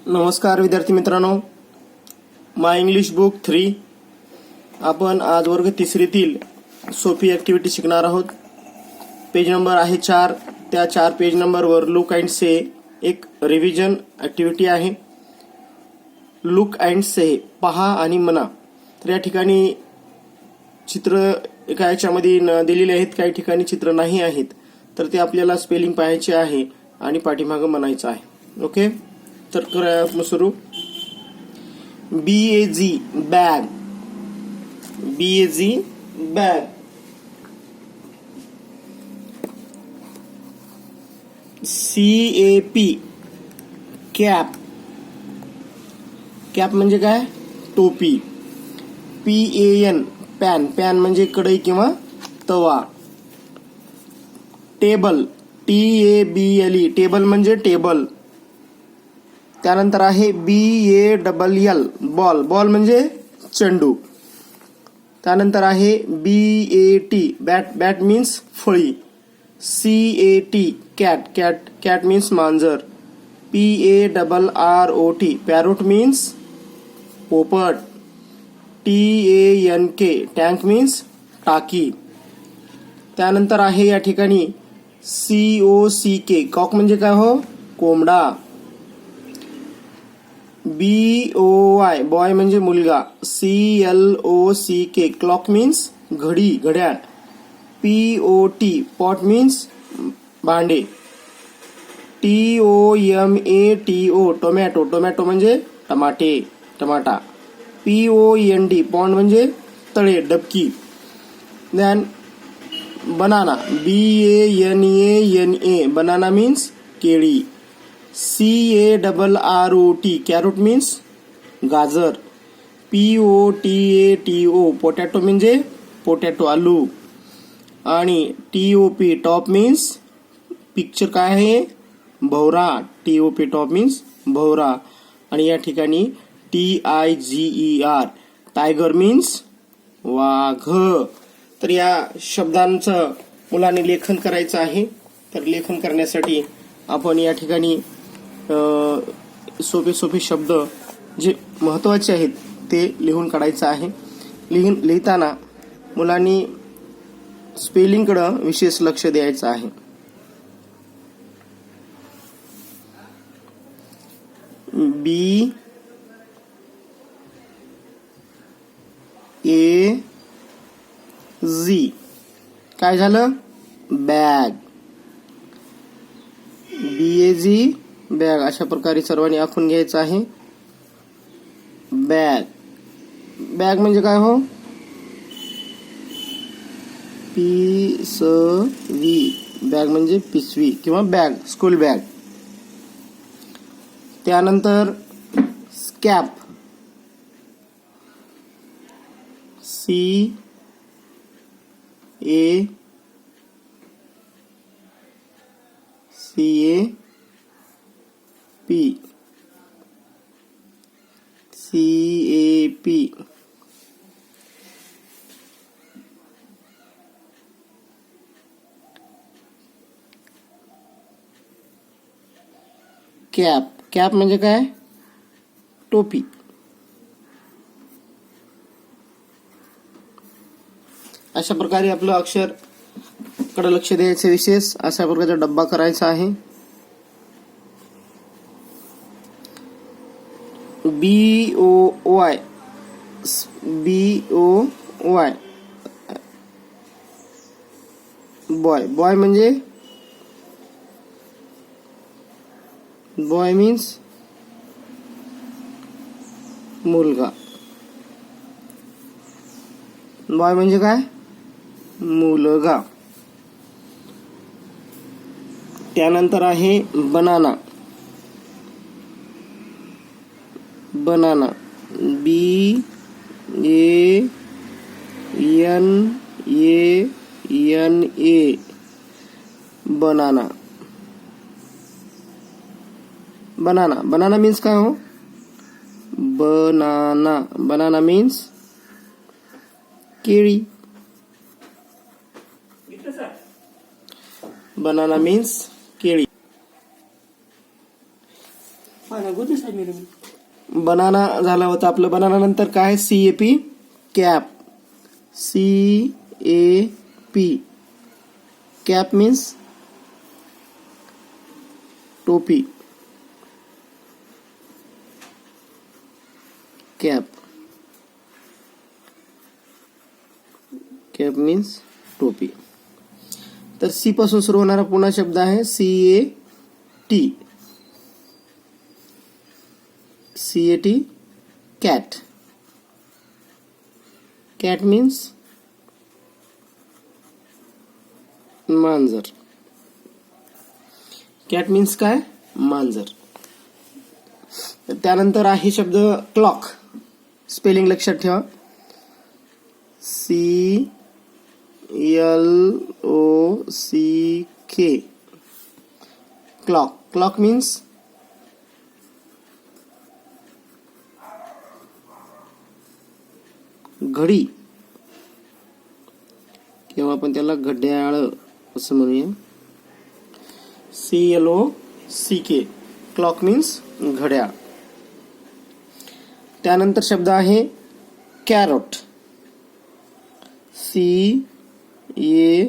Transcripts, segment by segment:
नमस्कार विद्यार्थी मित्रांनो, माय इंग्लिश बुक 3 आपण आज वर्ग तिसरीतील सोपी ॲक्टिव्हिटी शिकणार आहोत. पेज नंबर आहे 4. त्या 4 पेज नंबरवर लुक अँड से एक रिव्हिजन ॲक्टिव्हिटी आहे. लुक अँड से पहा आणि म्हणा. तर या ठिकाणी चित्र एका याच्यामध्ये दिलेले आहेत, काही ठिकाणी चित्र नाही आहेत. तर ते आपल्याला स्पेलिंग पाहायचे आहे आणि पाठीमागं म्हणायचं आहे. ओके, तर करूया सुरू. BAG bag, BAG bag. CAP cap, cap म्हणजे काय? टोपी. PAN पॅन, पॅन म्हणजे कढई किंवा तवा. टेबल, TABLE टेबल म्हणजे टेबल. त्यानंतर आहे BALL बॉल, बॉल म्हणजे चेंडू. त्यानंतर आहे BAT बॅट, बॅट मीन्स फळी. CAT cat, cat, cat means मांजर. PARROT पॅरोट मीन्स पोपट. TANK टँक मीन्स टाकी. त्यानंतर आहे या ठिकाणी COCK कॉक म्हणजे काय हो? कोंबडा. BOY बॉय म्हणजे मुलगा. CLOCK क्लॉक मीन्स घडी, घड्याळ. POT पॉट मीन्स भांडे. TOMATO टोमॅटो, टोमॅटो म्हणजे टमाटे, टमाटा. POND पॉन्ड म्हणजे तळे, डबकी. Then banana, BANANA banana means केळी. CARROT कॅरोट मीन्स गाजर. POTATO पोटॅटो म्हणजे पोटॅटो, आलू. आणि TOP टॉप मीन्स पिक्चर काय आहे? भवरा. TOP टॉप मीन्स भवरा. आणि या ठिकाणी TIGER टायगर मीन्स वाघ. तर या शब्दांचं मुलांनी लेखन करायचं आहे. तर लेखन करण्यासाठी आपण या ठिकाणी सोपे सोपे शब्द जे महत्त्वाचे आहेत ते लिहून काढायचं आहे. लिहिताना मुलांनी स्पेलिंगकडं विशेष लक्ष द्यायचं आहे. BAG काय झालं? बॅग. BAG बॅग अशा प्रकारे सर्वांनी आखून घ्यायचं आहे. बॅग, बॅग म्हणजे काय हो? पिसवी, बॅग म्हणजे पिशवी किंवा बॅग, स्कूल बॅग. त्यानंतर स्कॅप, CAP कॅप, कॅप म्हणजे काय? टोपी. अशा प्रकारे आपलं अक्षर कडे लक्ष द्यायचं विशेष. अशा प्रकारचा डब्बा करायचा आहे. BOY बॉय, बॉय म्हणजे बॉय मीन्स मुलगा. बॉय म्हणजे काय? मुलगा. त्यानंतर आहे banana, banana BANANA banana. Banana, banana means काय हो? बनाना, बनाना मीन्स केळी. बनाना मीन्स केळी. बनाना झाला होता आपलं. बनाना नंतर काय? CAP, cap. CAP, cap means टोपी. कॅप, कॅप मीन्स टोपी. तर सी पासून सुरू होणारा पुन्हा शब्द आहे CAT. CAT, cat. Cat means मांजर. कॅट मीन्स काय? मांजर. त्यानंतर आहे शब्द क्लॉक. स्पेलिंग लक्षात ठेवा. CLOCK, clock. क्लॉक मीन्स घडी किंवा आपण त्याला घड्याळ असं म्हणूया. CLOCK, क्लॉक मीन्स घड्याळ. त्यानंतर शब्द आहे carrot. CARROT,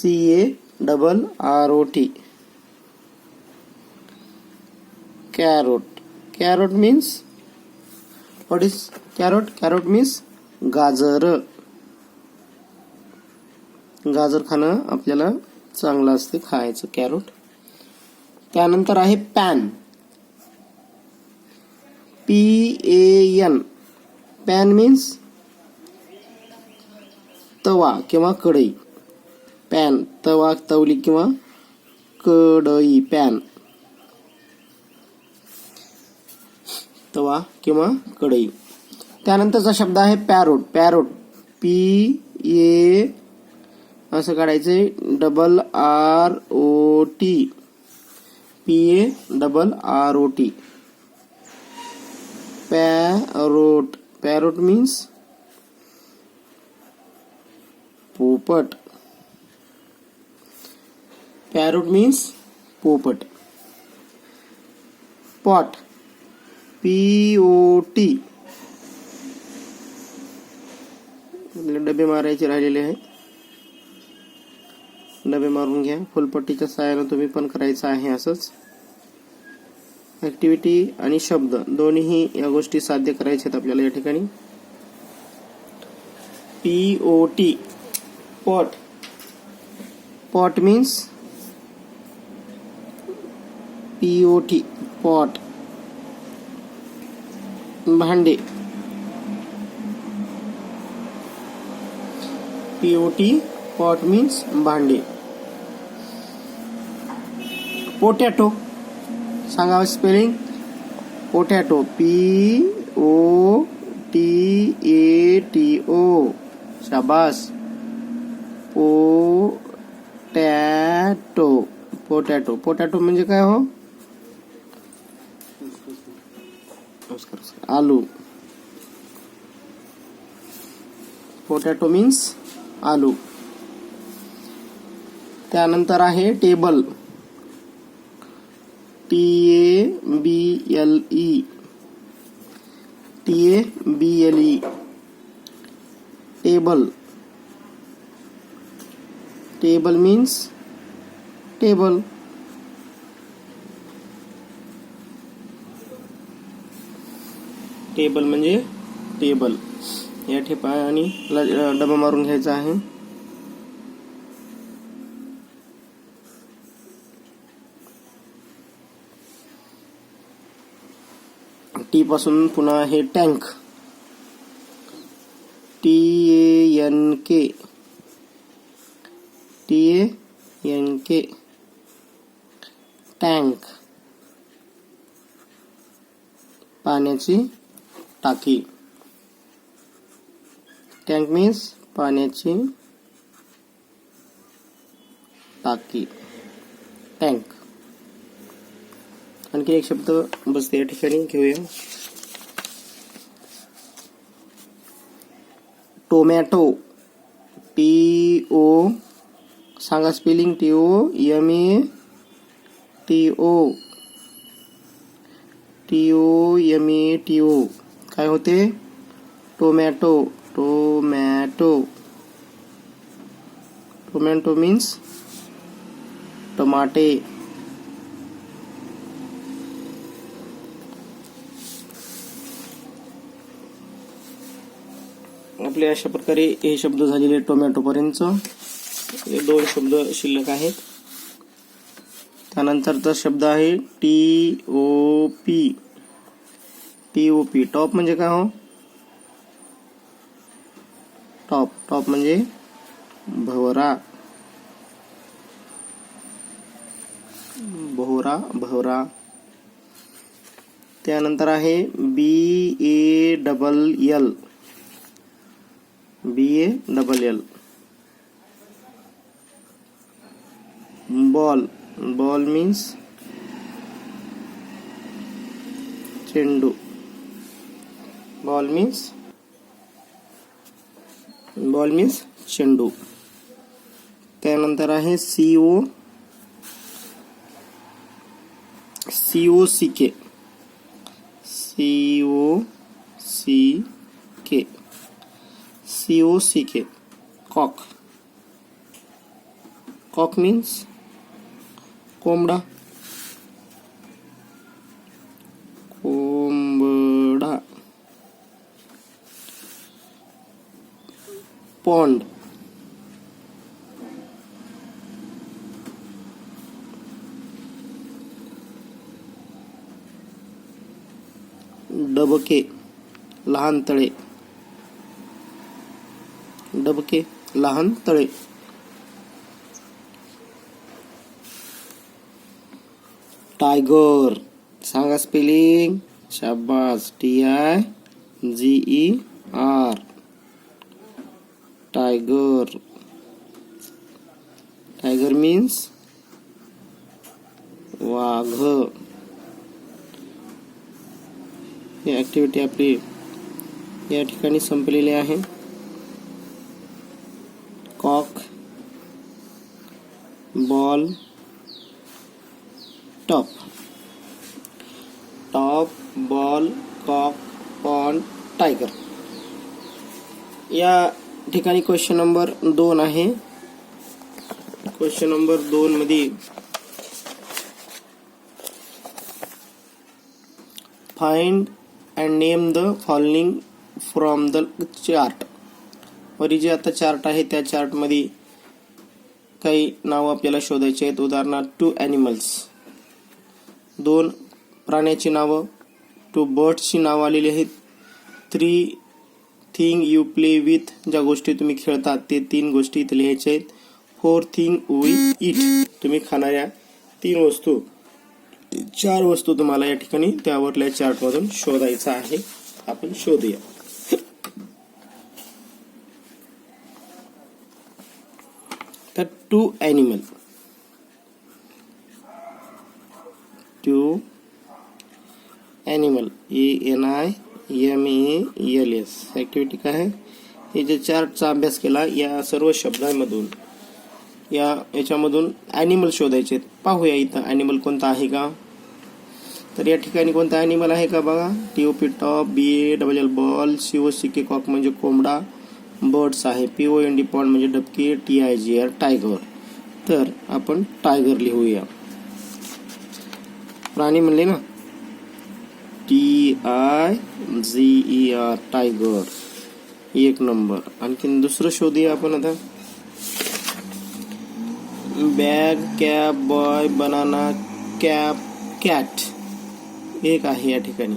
CARROT, carrot. Carrot means, what is carrot? Carrot means गाजर. गाजर खाणं आपल्याला चांगलं असते, खायचं कॅरोट. त्यानंतर आहे पॅन. PAN, पॅन मीन्स तवा किंवा कढई. पॅन, तवा, तवली किंवा कढई. पॅन, तवा किंवा कढई. त्यानंतरचा शब्द आहे पॅरोट. पॅरोट, PA असं काढायचंय, RROT, PARROT, parrot. Parrot means पोपट. पॅरोट मीन्स पोपट. पॉट, POT, डबे मारायचे राहिलेले आहेत, डबे मारून घ्या. फुलपट्टीच्या सहाय्याने तुम्ही पण करायचं आहे असंच. ऍक्टिव्हिटी आणि शब्द दोन्ही या गोष्टी साध्य करायच्या आहेत आपल्याला या ठिकाणी. POT, pot. Pot means POT, pot. भांडे. POT, पॉट मीन्स भांडे. पोटॅटो, सांगा स्पेलिंग. पोटॅटो, POTATO, शाबास. पोटॅटो. पोटॅटो. पोटॅटो म्हणजे काय हो? आलू. पोटॅटो मीन्स आलू. त्यानंतर आहे table. TABLE, TABLE, table. Table means table. Table म्हणजे टेबल. या ठिकाणी डबा मारून घ्यायचा आहे. टी पासून पुन्हा आहे टँक. TANK, TANK, tank. पाण्याची टाकी. टँक मीन्स पाण्याची टाकी. टँक. आणखी एक शब्द बसते या ठिकाणी घेऊया. टोमॅटो. सांगा स्पेलिंग. TOMATO. TOMATO काय होते? टोमॅटो. टोमॅटो. टोमॅटो मीन्स टमाटे. आपले अशा प्रकारे हे शब्द झालेले टोमॅटो पर्यंत. हे 2 शब्द शिल्लक आहेत. त्यानंतरचा शब्द आहे TOP. TOP टॉप म्हणजे काय हो? टॉप. टॉप म्हणजे भवरा. भवरा. त्यानंतर आहे BALL. BALL ball. Ball means चेंडू. बॉल मीन्स चेंडू. त्यानंतर आहे COCK. कॉक. कॉक मीन्स कोंबडा. कोंबडा. पॉन्ड. डबके. लहान तळे. डबके लहान तळे. टायगर. सांगा स्पेलिंग. शाबास. TIGER. टायगर. टायगर मीन्स वाघ. ही ऍक्टिव्हिटी आपली या ठिकाणी संपलेली आहे. Cock, ball, top. Top, ball, cock, pond, tiger. या ठिकाणी क्वेश्चन नंबर 2 आहे. क्वेश्चन नंबर 2 मध्ये find and name the following from the chart. वरी जे आता चार्ट आहे त्या चार्ट मध्ये काही नाव आपल्याला शोधायचे आहेत. उदाहरणार्थ 2 ॲनिमल्स. 2 प्राण्याची नावं. 2 बर्ड्सची नावं आलेली आहेत. 3 थिंग यू प्ले विथ. ज्या गोष्टी तुम्ही खेळतात ते 3 गोष्टी इथे लिहायच्या आहेत. 4 थिंग वी ईट. तुम्ही खाणाऱ्या 3 वस्तू. 4 वस्तू तुम्हाला या ठिकाणी त्यावरल्या चार्ट मधून शोधायचा आहे. आपण शोधूया. तर 2 ॲनिमल. 2 ॲनिमल. ANIMALS. ऍक्टिव्हिटी काय आहे? हे जे चार्टचा अभ्यास केला या सर्व शब्दांमधून याच्यामधून ॲनिमल शोधायचे. पाहूया इथं ॲनिमल कोणता आहे का. तर या ठिकाणी कोणता ॲनिमल आहे का बघा. TOP top. BALL ball. COCK cock म्हणजे कोंबडा. बर्ड्स आहे. POND पॉन्ड म्हणजे डबके. TIGER tiger. तर आपण टायगर लिहूया. प्राणी म्हणले ना. TIGER tiger. 1 नंबर. आणखीन दुसरं शोधूया आपण आता. Bag, cap, boy, banana, cap, cat. 1 आहे या ठिकाणी.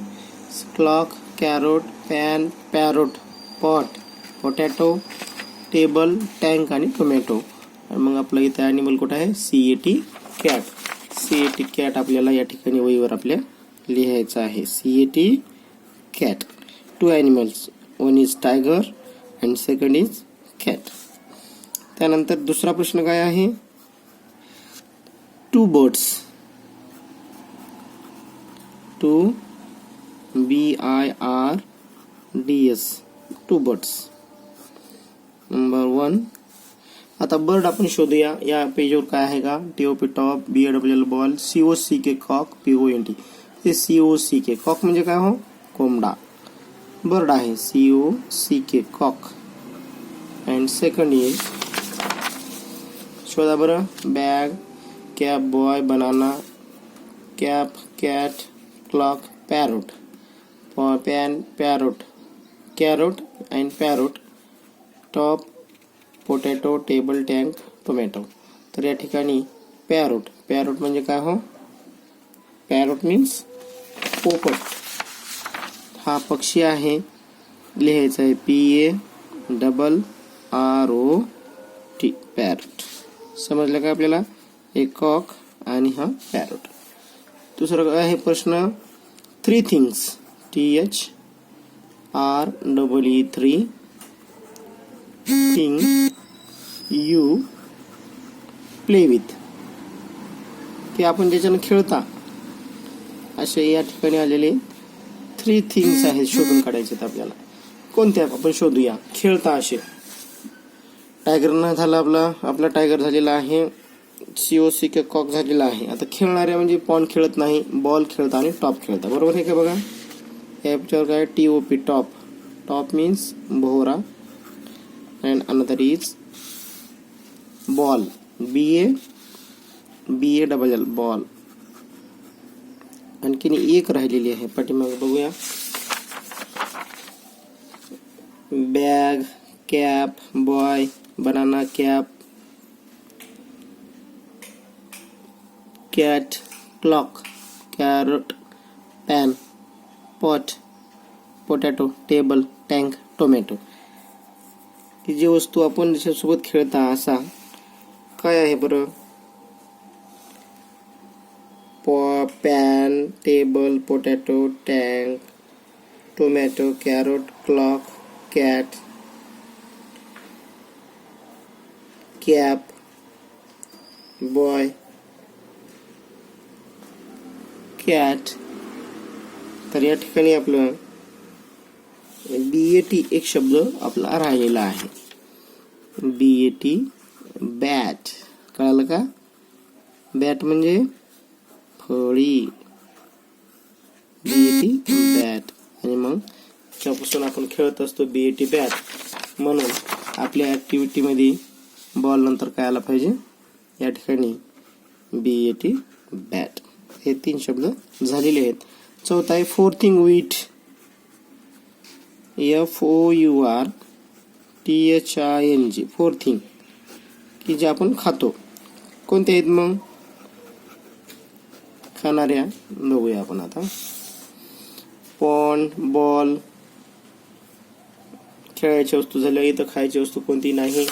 Clock, carrot, pan, parrot, pot, potato, table, tank आणि टोमॅटो. आणि मग आपलं इथे ॲनिमल कुठं आहे? CAT cat. CAT कॅट आपल्याला या ठिकाणी वहीवर आपल्या लिहायचं आहे. CAT cat. 2 animals. 1 is tiger and second is cat. त्यानंतर दुसरा प्रश्न काय आहे? 2 बर्ड्स. 2 BIRDS. 2 birds. Number 1 आता बर्ड आपण शोधूया. या पेजवर काय आहे का, TOP top, BALL ball, COCK cock, PONT. हे COCK कॉक म्हणजे काय हो, कोंबडा. बर्ड आहे COCK cock. And second is, शोधा बरं. Bag, cap, boy, banana, cap, cat, clock, parrot, pan, parrot, carrot and parrot, top, potato, table, tank, tomato. तर या ठिकाणी पॅरोट, पॅरोट म्हणजे काय हो, पॅरोट मीन्स पोपट. हा पक्षी आहे. लिहायचं आहे PARROT, पॅरोट. समजलं का आपल्याला, एक कॉक आणि हा पॅरोट. दुसरं आहे प्रश्न, 3 things, THREE 3 thing you play with, की आपण ज्याच्यानं खेळता. असे या ठिकाणी आलेले 3 थिंग्स आहेत, शोधून काढायचे आहेत आपल्याला. कोणत्या आपण शोधूया. खेळता असे. टायगर न झाला आपला टायगर झालेला आहे. COCK कॉक झालेला आहे. आता खेळणाऱ्या म्हणजे पॉन खेळत नाही, बॉल खेळता आणि टॉप खेळता. बरोबर आहे का बघा. याच्यावर काय, TOP टॉप, टॉप मीन्स भोवरा. And another is ball, BALL ball. आणखीन एक राहिलेली आहे, पाठीमागे बघूया. Bag, cap, boy, banana, cap, cat, clock, carrot, pan, pot, potato, table, tank, tomato. ही जी वस्तू आपण त्याच्यासोबत खेळता असा काय आहे बरं. Pan, table, potato, tank, tomato, carrot, clock, cat, cap, boy, cat. तर या ठिकाणी आपलं BAT एक शब्द आपला राहिलेला आहे. BAT bat. कळालं का. बॅट म्हणजे फळी. BAT bat. आणि मग त्यापासून आपण खेळत असतो BAT बॅट. म्हणून आपल्या ऍक्टिव्हिटी मध्ये बॉल नंतर काय आला पाहिजे, या ठिकाणी BAT बॅट. हे 3 शब्द झालेले आहेत. चौथा आहे 4 थिंग वीट, FOURTHING, 4 थिंग, की जे आपण खातो. कोणते आहेत मग खाणाऱ्या, बघूया आपण आता. पॉन, बॉल, खेळायची वस्तू झाल्या. इथं खायची वस्तू कोणती नाही.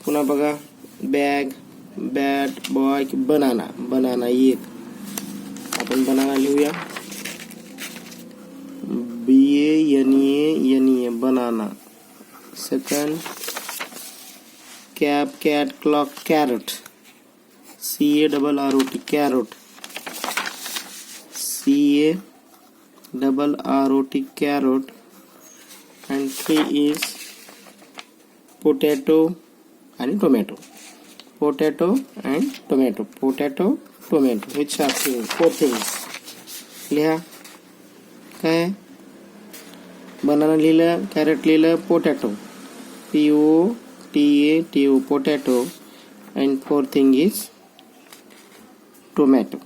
पुन्हा बघा, bag, bat, boy, banana. Banana एक, आपण बनाना लिहूया. BANA banana. Second, cap, cat, clock, carrot. CARROT carrot. CARROT carrot. And 3 is potato आणि tomato. Potato and tomato. Potato, tomato. हे 4 थिंग्स लिहा. काय, बनाना लिहिलं, कॅरेट लिहिलं, potato, POTATO potato. And 4 thing is tomato,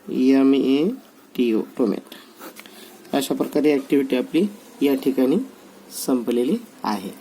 TOMATO tomato. अशा प्रकारे activity आपली या ठिकाणी संपलेली आहे.